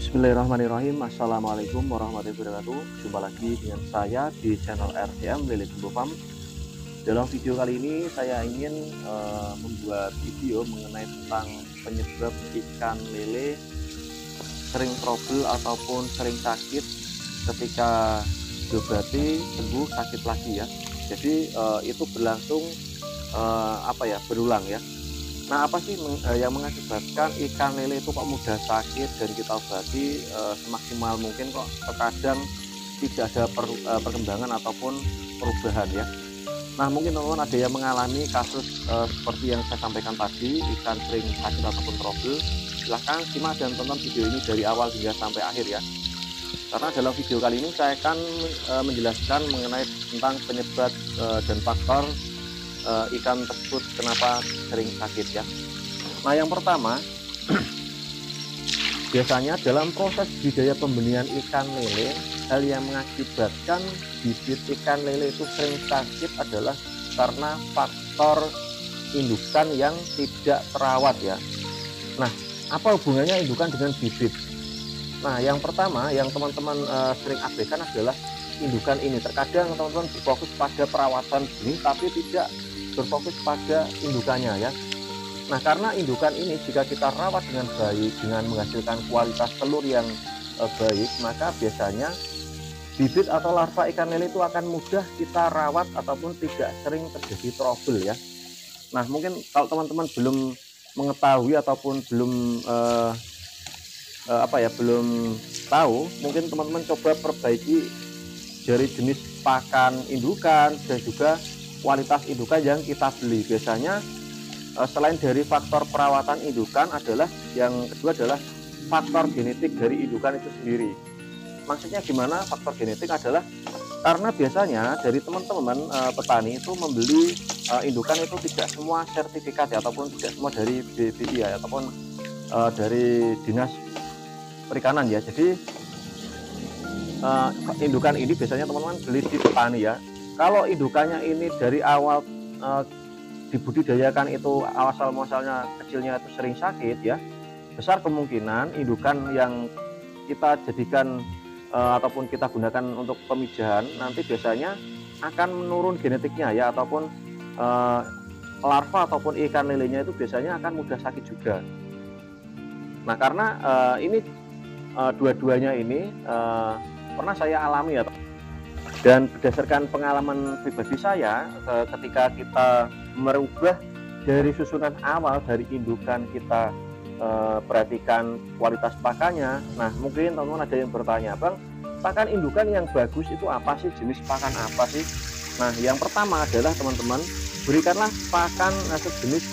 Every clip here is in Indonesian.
Bismillahirrahmanirrahim. Assalamualaikum warahmatullahi wabarakatuh. Jumpa lagi dengan saya di channel RCM Lele Jumbo Farm. Dalam video kali ini saya ingin membuat video mengenai tentang penyebab ikan lele sering trouble ataupun sering sakit ketika diobati sembuh sakit lagi ya. Jadi itu berlangsung berulang ya. Nah, apa sih yang mengakibatkan ikan lele itu kok mudah sakit dan kita obati semaksimal mungkin kok terkadang tidak ada perkembangan ataupun perubahan ya. Nah, mungkin teman-teman ada yang mengalami kasus seperti yang saya sampaikan tadi, ikan sering sakit ataupun trouble. Silahkan simak dan tonton video ini dari awal hingga sampai akhir ya. Karena dalam video kali ini saya akan menjelaskan mengenai tentang penyebab dan faktor ikan tersebut kenapa sering sakit ya. Nah, yang pertama biasanya dalam proses budidaya pembenihan ikan lele, hal yang mengakibatkan bibit ikan lele itu sering sakit adalah karena faktor indukan yang tidak terawat ya. Nah, apa hubungannya indukan dengan bibit? Nah, yang pertama yang teman-teman sering abaikan adalah indukan ini. Terkadang teman-teman berfokus pada perawatan benih tapi tidak berfokus pada indukannya ya. Nah, karena indukan ini jika kita rawat dengan baik dengan menghasilkan kualitas telur yang baik, maka biasanya bibit atau larva ikan lele itu akan mudah kita rawat ataupun tidak sering terjadi trouble ya. Nah, mungkin kalau teman-teman belum mengetahui ataupun belum belum tahu, mungkin teman-teman coba perbaiki dari jenis pakan indukan dan juga kualitas indukan yang kita beli. Biasanya selain dari faktor perawatan indukan adalah yang kedua adalah faktor genetik dari indukan itu sendiri. Maksudnya gimana faktor genetik? Adalah karena biasanya dari teman-teman petani itu membeli indukan itu tidak semua sertifikat ya, ataupun tidak semua dari BPI ya, ataupun dari dinas perikanan ya. Jadi indukan ini biasanya teman-teman beli di petani ya. Kalau indukannya ini dari awal dibudidayakan itu asal muasalnya kecilnya itu sering sakit ya, besar kemungkinan indukan yang kita jadikan ataupun kita gunakan untuk pemijahan nanti biasanya akan menurun genetiknya ya, ataupun larva ataupun ikan lelenya itu biasanya akan mudah sakit juga. Nah, karena ini dua-duanya ini pernah saya alami ya. Dan berdasarkan pengalaman pribadi saya, ketika kita merubah dari susunan awal dari indukan kita perhatikan kualitas pakannya. Nah, mungkin teman-teman ada yang bertanya, Bang, pakan indukan yang bagus itu apa sih? Jenis pakan apa sih? Nah, yang pertama adalah teman-teman berikanlah pakan sejenis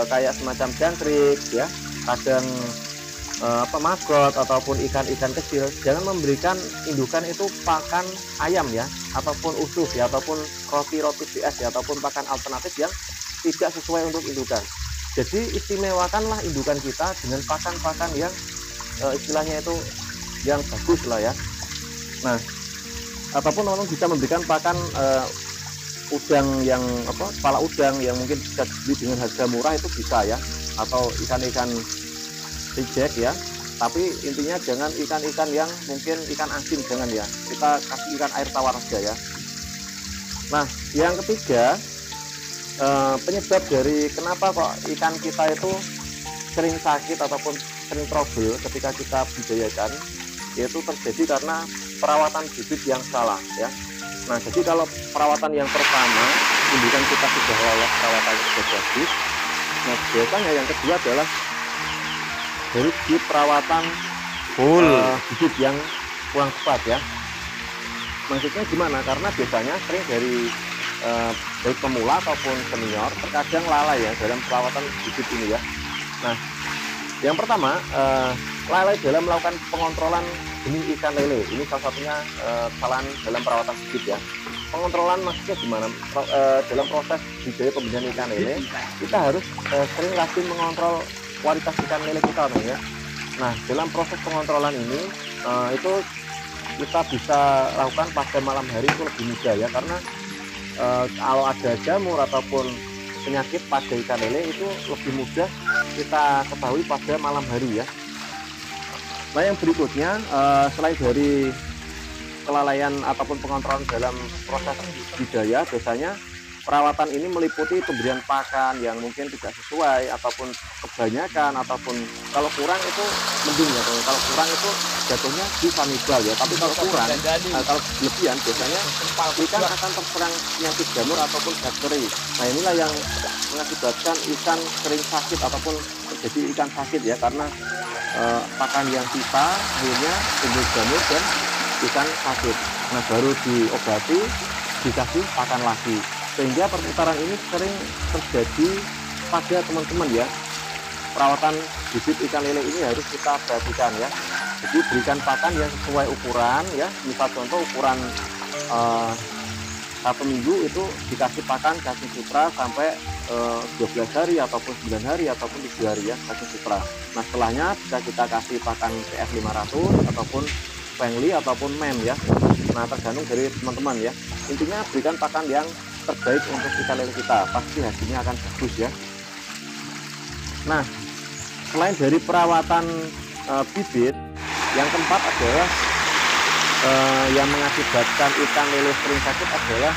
kayak semacam jangkrik ya, kadang maggot ataupun ikan-ikan kecil. Jangan memberikan indukan itu pakan ayam ya, ataupun usus ya, ataupun roti-roti BS ya, ataupun pakan alternatif yang tidak sesuai untuk indukan. Jadi istimewakanlah indukan kita dengan pakan-pakan yang istilahnya itu yang bagus lah ya. Nah, ataupun teman-teman bisa memberikan pakan udang yang kepala udang yang mungkin bisa dibeli dengan harga murah itu bisa ya, atau ikan-ikan reject ya. Tapi intinya jangan ikan-ikan yang mungkin ikan asin, jangan ya, kita kasih ikan air tawar aja ya. Nah, yang ketiga penyebab dari kenapa kok ikan kita itu sering sakit ataupun sering trouble ketika kita budidayakan, yaitu terjadi karena perawatan bibit yang salah ya. Nah, jadi kalau perawatan yang pertama indukan kita sudah lolos perawatan sudah bagus, nah biasanya yang kedua adalah dari segi perawatan bibit yang kurang tepat ya. Maksudnya gimana? Karena biasanya sering dari baik pemula ataupun senior terkadang lalai ya dalam perawatan bibit ini ya. Nah, yang pertama lalai dalam melakukan pengontrolan benih ikan lele. Ini salah satunya kesalahan dalam perawatan bibit ya. Pengontrolan maksudnya gimana? Dalam proses budidaya pembenihan ikan lele kita harus sering rajin mengontrol kualitas ikan lele kita ya. Nah, dalam proses pengontrolan ini itu kita bisa lakukan pada malam hari itu lebih mudah ya, karena kalau ada jamur ataupun penyakit pada ikan lele itu lebih mudah kita ketahui pada malam hari ya. Nah, yang berikutnya selain dari kelalaian ataupun pengontrolan dalam proses budidaya, biasanya perawatan ini meliputi pemberian pakan yang mungkin tidak sesuai ataupun kebanyakan, ataupun kalau kurang itu mending ya, kalau kurang itu jatuhnya bisa nibal ya, tapi kalau kurang kalau berlebihan biasanya ikan akan terserang penyakit jamur ataupun bakteri. Nah, inilah yang mengakibatkan ikan sering sakit ataupun terjadi ikan sakit ya, karena pakan yang sisa akhirnya timbul jamur dan ikan sakit. Nah, baru diobati, dikasih pakan lagi, sehingga perputaran ini sering terjadi pada teman-teman ya. Perawatan bibit ikan lele ini harus kita perhatikan ya. Jadi berikan pakan yang sesuai ukuran ya. Misal contoh ukuran 1 minggu itu dikasih pakan cacing sutra sampai 12 hari ataupun 9 hari ataupun 7 hari ya, cacing sutra. Nah, setelahnya bisa kita kasih pakan PF 500 ataupun Fengli ataupun MEM ya. Nah, tergantung dari teman-teman ya. Intinya berikan pakan yang terbaik untuk ikan lele kita, pasti hasilnya akan bagus ya. Nah, selain dari perawatan bibit, yang keempat adalah yang mengakibatkan ikan lele sering sakit adalah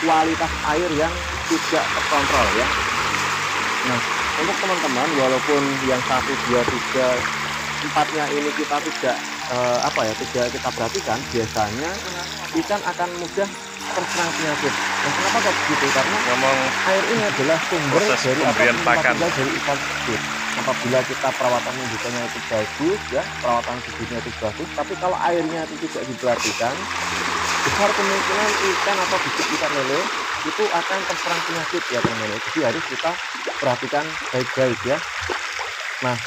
kualitas air yang tidak terkontrol ya. Nah, untuk teman-teman, walaupun yang 1, 2, 3, 4-nya ini kita tidak tidak kita perhatikan, biasanya ikan akan mudah terserang penyakit. Dan kenapa kok begitu? Karena air ini adalah sumber dari pemberian pakan dari ikan tersebut. Apabila kita perawatan indukannya itu bagus ya, perawatan bibitnya itu bagus, tapi kalau airnya itu tidak diperhatikan, besar kemungkinan ikan atau bibit ikan lele itu akan terserang penyakit ya teman-teman. Jadi harus kita perhatikan baik-baik ya. Nah,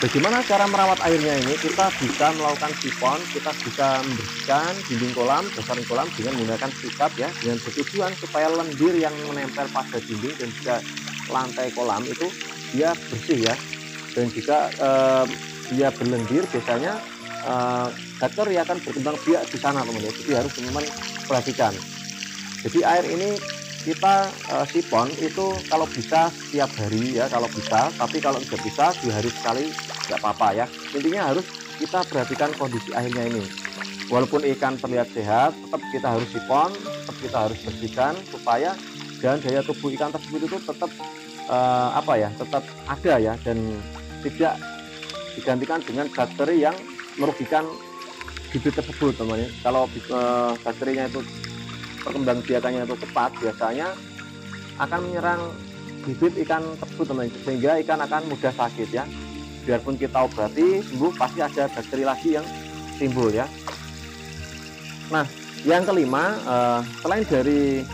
bagaimana cara merawat airnya ini? Kita bisa melakukan sifon, kita bisa membersihkan dinding kolam, dasaran kolam dengan menggunakan sikat ya, dengan bertujuan supaya lendir yang menempel pada dinding dan juga lantai kolam itu dia bersih ya. Dan jika dia berlendir, biasanya bakteri akan berkembang biak di sana teman-teman. Jadi harus teman-teman perhatikan. Jadi air ini kita sifon itu kalau bisa setiap hari ya, kalau bisa, tapi kalau tidak bisa 2 hari sekali nggak apa-apa ya. Intinya harus kita perhatikan kondisi airnya ini. Walaupun ikan terlihat sehat, tetap kita harus sifon, tetap kita harus bersihkan supaya daya tubuh ikan tersebut itu tetap tetap ada ya, dan tidak digantikan dengan bakteri yang merugikan bibit tersebut teman-teman. Kalau bakterinya itu perkembangbiakannya itu cepat, biasanya akan menyerang bibit ikan tersebut teman-teman, sehingga ikan akan mudah sakit ya. Biarpun kita obati sembuh, pasti ada bakteri lagi yang timbul ya. Nah, yang kelima, selain dari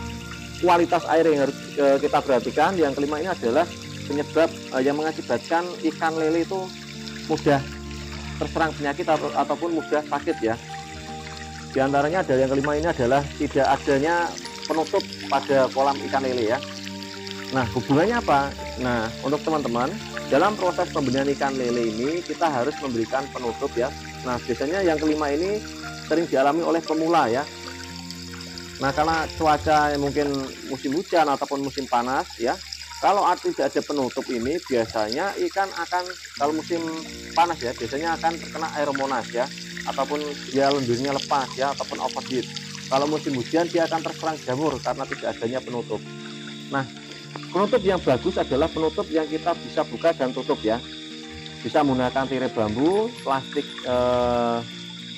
kualitas air yang harus kita perhatikan, yang kelima ini adalah penyebab yang mengakibatkan ikan lele itu mudah terserang penyakit ataupun mudah sakit ya. Di antaranya ada yang kelima ini adalah tidak adanya penutup pada kolam ikan lele ya. Nah, hubungannya apa? Nah, untuk teman-teman, dalam proses pembenihan ikan lele ini kita harus memberikan penutup ya. Nah, biasanya yang kelima ini sering dialami oleh pemula ya. Nah, karena cuaca mungkin musim hujan ataupun musim panas ya, kalau tidak ada penutup ini, biasanya ikan akan, kalau musim panas ya, biasanya akan terkena aeromonas ya, ataupun dia lendirnya lepas ya, ataupun overheat. Kalau musim hujan dia akan terserang jamur karena tidak adanya penutup. Nah, penutup yang bagus adalah penutup yang kita bisa buka dan tutup ya. Bisa menggunakan tirai bambu, plastik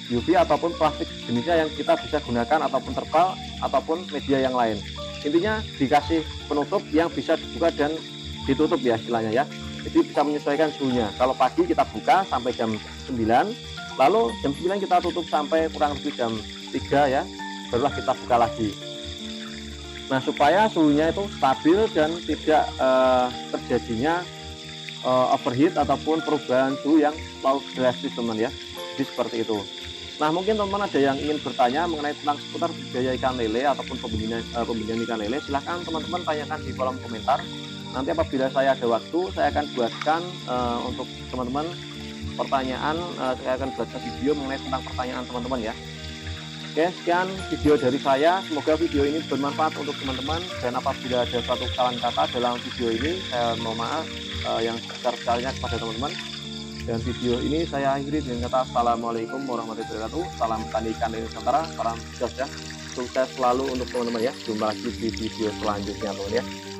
UV ataupun plastik jenisnya yang kita bisa gunakan, ataupun terpal ataupun media yang lain. Intinya dikasih penutup yang bisa dibuka dan ditutup ya istilahnya ya. Jadi bisa menyesuaikan suhunya. Kalau pagi kita buka sampai jam 9, lalu jam 9 kita tutup sampai kurang lebih jam 3 ya, barulah kita buka lagi. Nah, supaya suhunya itu stabil dan tidak terjadinya overheat ataupun perubahan suhu yang terlalu drastis teman ya. Jadi seperti itu. Nah, mungkin teman-teman ada yang ingin bertanya mengenai tentang seputar budidaya ikan lele ataupun pembenihan ikan lele, silahkan teman-teman tanyakan di kolom komentar. Nanti apabila saya ada waktu, saya akan buatkan untuk teman-teman pertanyaan, saya akan buatkan video mengenai tentang pertanyaan teman-teman ya. Oke, sekian video dari saya. Semoga video ini bermanfaat untuk teman-teman, dan apabila ada suatu kesalahan kata dalam video ini, saya mohon maaf yang sebesar-besarnya kepada teman-teman. Dan video ini saya akhiri dengan kata assalamualaikum warahmatullahi wabarakatuh. Salam tani ikan dari Nusantara, salam sukses ya. Sukses selalu untuk teman-teman ya. Jumpa lagi di video selanjutnya teman ya.